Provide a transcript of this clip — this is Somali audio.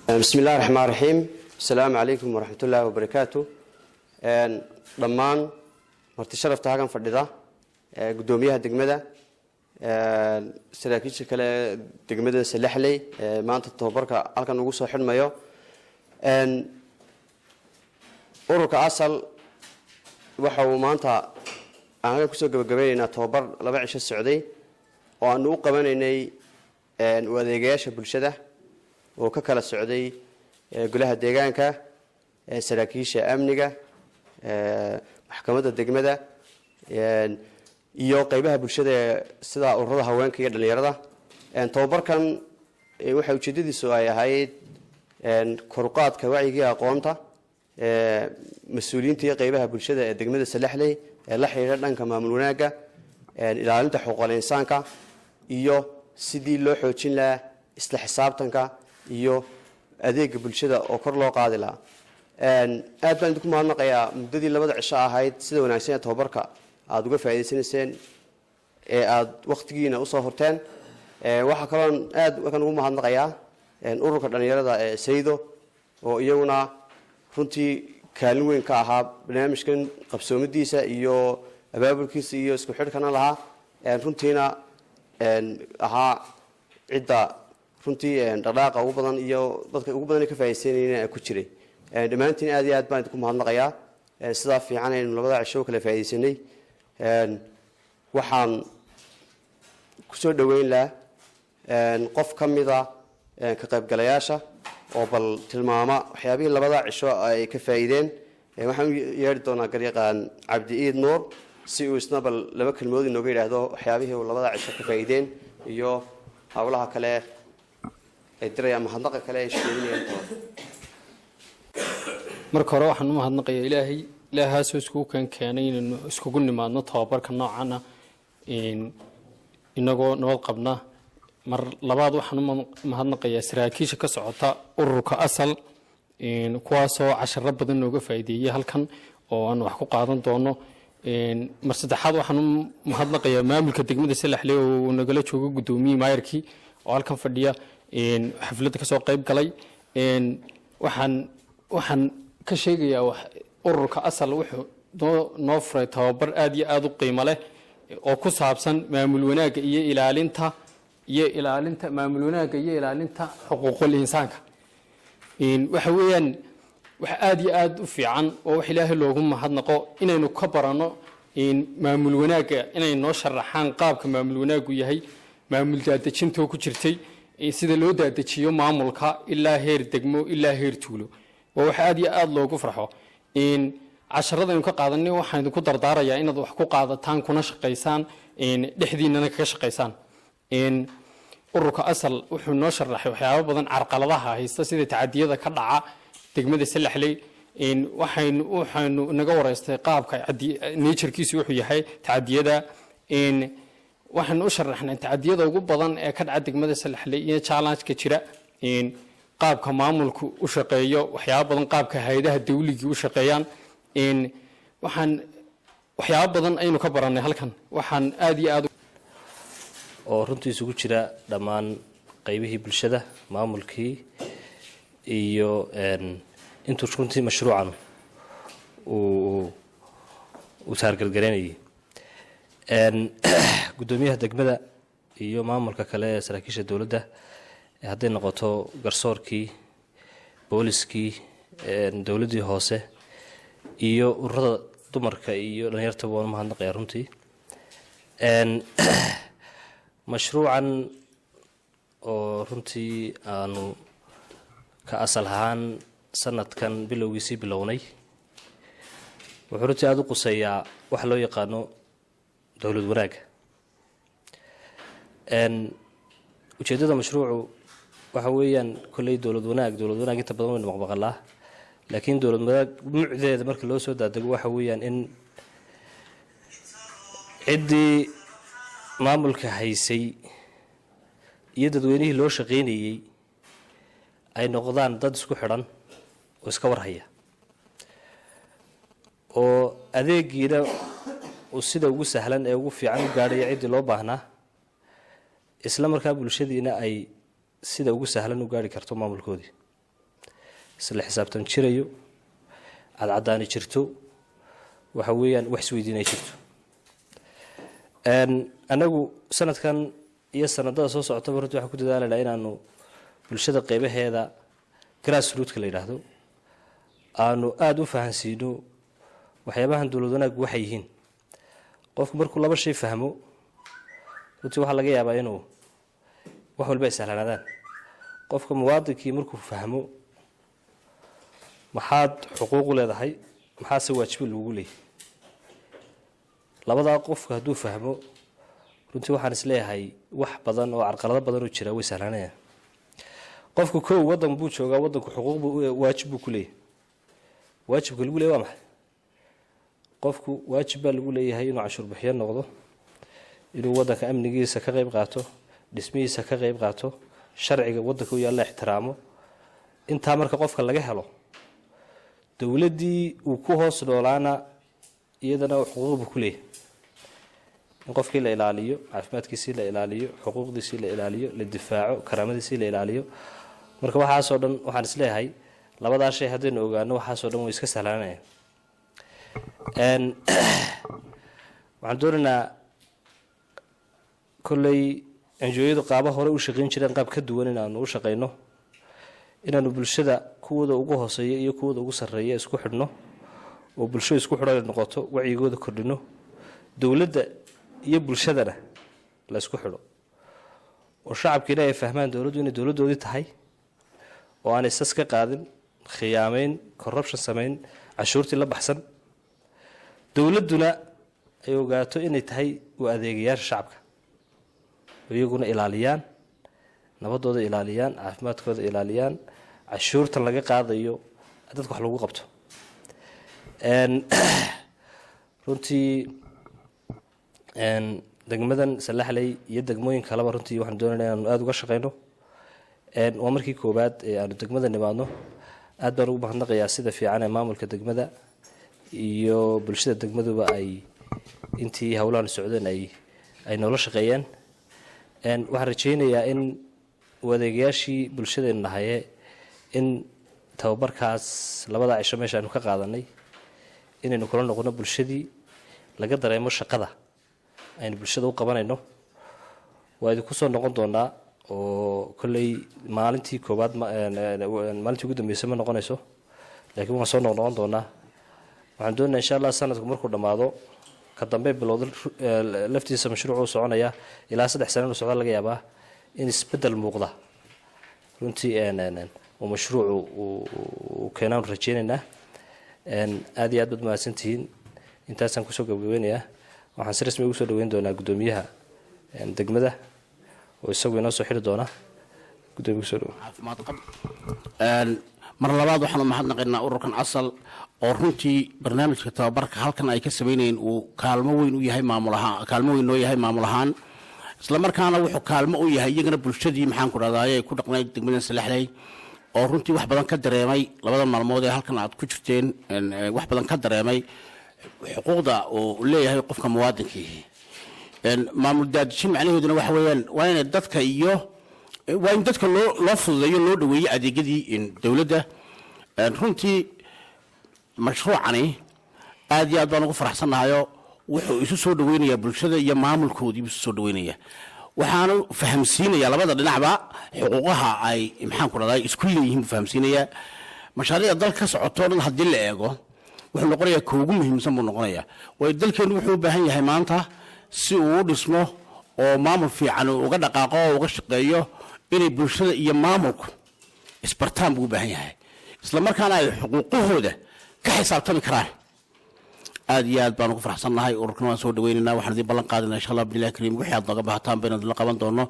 بسم الله الرحمن الرحيم. السلام عليكم ورحمة الله وبركاته. ضمان مرتي شرفت هاكم فرددا قدوميها دقمدة سراكيش كلا دقمدة سلحلي ما أنت تطبرك ألكن نقول صحيح مايو أوروك أصل وحو ما أنت أنا كسر قبلنا تطبر لبعش السعودي وأنو قبنا إني وذيجاش بالشدة وككلا السعودي قلها الديجانكا سراكيش أمنية محكمة الدقمدة iyo qaybaha bulshada sida ururada haweenka iyo dhalinyarada tababarkan waxa ujeedadiisu ay ahayd koruqaadka wacyiga aqoonta mas'uuliyiinta iyo qaybaha bulshada ee degmada Salaxley ee la xiriira dhanka maamul wanaaga ilaalinta xuquuqul insaanka iyo sidii loo xoojin lahaa isla xisaabtanka iyo adeegga bulshada oo kor loo qaadi lahaa aad baan idinku mahadnaqayaa muddadii labada cisho ahayd sida wanaagsan ee tababarka aad uga faa'iideysanayseen ee aad waqtigiina u soo horteen waxa kale oo aad waxaan ugu mahadnaqayaa ururka dhalinyarada ee Saydo oo iyaguna runtii kaalin weyn ka ahaa barnaamijkan qabsoomadiisa iyo abaabulkiisa iyo isku xidhkana lahaa runtiina ahaa cidda runtii dhaqaaqa ugu badan iyo dadka ugu badan ka faa'iideysanayeen ku jiray dhamaantiin aad iyo aad baan idinku mahadnaqayaa sida fiican ee labada cisho kala faa'iideysanay waxaan ku soo dhaweyn lahaa qof ka mid ah ka qaybgalayaasha oo bal tilmaama waxyaabihii labada cisho ay ka faa'iideen waxaan yeeri doonaa garyaqaan Cabdi Iid Nuur si uu isna bal laba kelmood inooga yiraahdo waxyaabihii labada cisho ka faa'iideen iyo hawlaha kale ay dirayaan mahadnaqa kale ay sheeganayaan marka hore waxaan u mahadnaqayaa ilaahaas isku keenay inuu iskugu nimaadno tababarka noocan ah inagoo nabad qabna mar labaad waxaan u mahadnaqayaa saraakiisha ka socota ururka asal kuwaasoo casharo badan nooga faa'iideeyay halkan oo aan wax ku qaadan doono mar saddexaad waxaan u mahadnaqayaa maamulka degmada Salaxley oo nagala jooga gudoomiyay maayarkii oo halkan fadhiya xafladda ka soo qayb galay waxaan ka sheegayaa ururka asal wuxuu noo furay tababar aad iyo aad u qiimo leh oo ku saabsan maamul wanaaga iyo ilaalinta maamul wanaaga iyo ilaalinta xuquuqul insaanka waxa weeyaan wax aad iyo aad u fiican oo wax Ilaahay loogu mahadnaqo inaynu ka barano maamul wanaaga inay noo sharaxaan qaabka maamul wanaagu yahay maamul daadejinta ku jirtay sida loo daadejiyo maamulka ilaa heer degmo ilaa heer tuulo wax aad iyo aad loogu farxo casharada in ka qaadanay waxaan idinku dardaarayaa inaad wax ku qaadataan kuna shaqeysaan dhexdiinana ka shaqeysaan ururka asal wuxuu noo sharaxay waxyaabo badan carqaladaha haysta sida tacadiyada ka dhaca degmada Salaxley waxaynu naga wareystay qaabka nature-kiisu wuxuu yahay tacadiyada waxaan u sharaxnay tacadiyada ugu badan ee ka dhaca degmada Salaxley iyo challenge-ka jira qaabka maamulku u shaqeeyo waxyaabo badan qaabka hay'adaha dawliga u shaqeeyaan waxyaabo badan aynu ka baranay halkan waxaan aad iyo aad oo runtii isugu jira dhammaan qaybihii bulshada maamulkii iyo intuu runtii mashruucan uu taargalgareynayay gudoomiyaha degmada iyo maamulka kale ee saraakiisha dawladda hadday noqoto garsoorkii booliskii dawladdii hoose iyo ururada dumarka iyo dhalinyarta waan mahadnaqayaa runtii mashruucan oo runtii aanu ka asal ahaan sanadkan bilowgiisii bilownay wuxuu runtii aada u quseeyaa waxa loo yaqaano dowlad wanaaga ujeeddada mashruucu waxa weeyaan kolley dowlad wanaag inta badan waynu maqmaqalaa laakiin dowlad wanaag mucdeeda marka loo soo daadego waxa weeyaan in ciddii maamulka haysay iyo dadweynihii loo shaqaynayay ay noqdaan dad isku xidhan oo iska warhaya oo adeegiina uu sida ugu sahlan ee ugu fiican u gaadhaya ciddii loo baahnaa isla markaa bulshadiina ay sida ugu sahlan u gaari karto maamulkoodii isla xisaabtan jirayo cadcadaani jirto waxa weeyaan wax isweydiinay jirto anagu sanadkan iyo sanadada soo socotaba runtii waxaan ku dadaalaynaa inaanu bulshada qeybaheeda grassrootka la yidhaahdo aanu aada u fahansiino waxyaabahan dowlad wanaaggu waxay yihiin qofku markuu laba shay fahmo runtii waxaa laga yaabaa inuu wax walba ay sahlanaadaan qofka muwaadinkii markuu fahmo maxaad xuquuq u leedahay maxaase waajibo lagugu leeyahay labadaa qofka hadduu fahmo runtii waxaan isleeyahay wax badan oo carqalado badan oo jira way sahlanayaan qofku kow waddan buu joogaa waddanku xuquuq waajib buu ku leeyahay waajibka lagu leeyahay waa maxay qofku waajib baa lagu leeyahay inuu cashuur bixiyo noqdo inuu waddanka amnigiisa ka qayb qaato dhismihiisa ka qayb qaato sharciga waddanka u yaalla ixtiraamo intaa marka qofka laga helo dowladdii uu ku hoos noolaana iyadana xuquuq buu ku leeyahay in qofkii la ilaaliyo caafimaadkiisii la ilaaliyo xuquuqdiisii la ilaaliyo la difaaco karaamadiisii la ilaaliyo marka waxaasoo dhan waxaan isleeyahay labadaa shay haddaynu ogaano waxaasoo dhan way iska sahlaanayaan waxaan doonaynaa kolley enjooyadu qaaba hore u shaqayn jireen qaab ka duwan inaanu u shaqayno inaanu bulshada kuwooda ugu hooseeya iyo kuwooda ugu sarreeya isku xidhno oo bulsho isku xidhan ay noqoto wacyigooda kordhino dowladda iyo bulshadana la isku xidho oo shacabkiina ay fahmaan dowladdu inay dowladdoodii tahay oo aanay sas ka qaadin khiyaamayn corruption samayn cashuurtii la baxsan dowladduna ay ogaato inay tahay u adeegayaasha shacabka iyaguna ilaaliyaan nabadooda ilaaliyaan caafimaadkooda ilaaliyaan cashuurtan laga qaadayo dadka wax lagu qabto runtii degmadan salaxley iyo degmooyin kaleba runtii waxaan doonayna inaanu aada uga shaqayno waa markii koowaad ee aanu degmada nimaadno aad baan ugu mahadnaqayaa sida fiican ee maamulka degmada iyo bulshada degmaduba ay intii howlahan socdeen ay noola shaqeeyeen waxaan rajaynayaa in adeegayaashii bulshadeenu nahaye in tababarkaas labadaa cisho meesha aynu ka qaadanay inaynu kula noqono bulshadii laga dareemo shaqada aynu bulshada u qabanayno waa idinku soo noqon doonaa oo kolley maalintii koowaad maalintii ugu dambeysay ma noqonayso laakiin waan soo noqnoqon doonaa waxaan doonayaa insha allah sanadku markuu dhammaado ka dambe bilowda laftiisa mashruucu soconaya ilaa 3 sano inuu socdo laga yaabaa in isbedel muuqda runtii oo mashruucu uu keenaan rajaynaynaa aad iyo aad baad mahadsantihiin intaasaan kusoo gabagabeynayaa waxaan si rasmi ugu soo dhaweyn doonaa guddoomiyaha degmada oo isagu inoo soo xiri doona guddoomiyaha kusoo dhaweyn caafimaad qab mar labaad waxaan u mahadnaqaynaa ururkan asal oo runtii barnaamijka tababarka halkan ay ka sameynayeen uu kaalmo weyn u yahay kaalmo weyn noo yahay maamul ahaan isla markaana wuxuu kaalmo u yahay iyagana bulshadii maxaan ku dhahdaayay ku dhaqnayd degmada salaxley oo runtii wax badan ka dareemay labada maalmood ee halkan aad ku jirteen wax badan ka dareemay xuquuqda uu leeyahay qofka muwaadinkii maamul daadishin macnaheeduna waxa weeyaan waa in dadka iyo waa in dadka loo fududeeyo loo dhaweeyo adeegyadii dowladda runtii mashruucani aad iyo aad baan ugu faraxsannahayo wuxuu isu soo dhaweynayaa bulshada iyo maamulkoodiibu isu soo dhaweynaya waxaanu fahamsiinayaa labada dhinacba xuquuqaha ay maxaan ku dhahday isku leeyihiin buu fahamsiinayaa mashaariicda dal ka socotoo dhan haddii la eego wuxuu noqonayaa ka ugu muhiimsan buu noqonayaa waayo dalkeennu wuxuu u baahan yahay maanta si uu u dhismo oo maamul fiican uu uga dhaqaaqo oo uga shaqeeyo inay bulshada iyo maamulku isbartaan buu u baahan yahay isla markaana ay xuquuqahooda ka xisaabtami karaan aad iyo aad baan ugu faraxsannahay ururkan waan soo dhaweynaynaa waxaan idin ballan qaadinaa insha allah billahi kariim wixii aad nooga baahataan baynu idinla qaban doono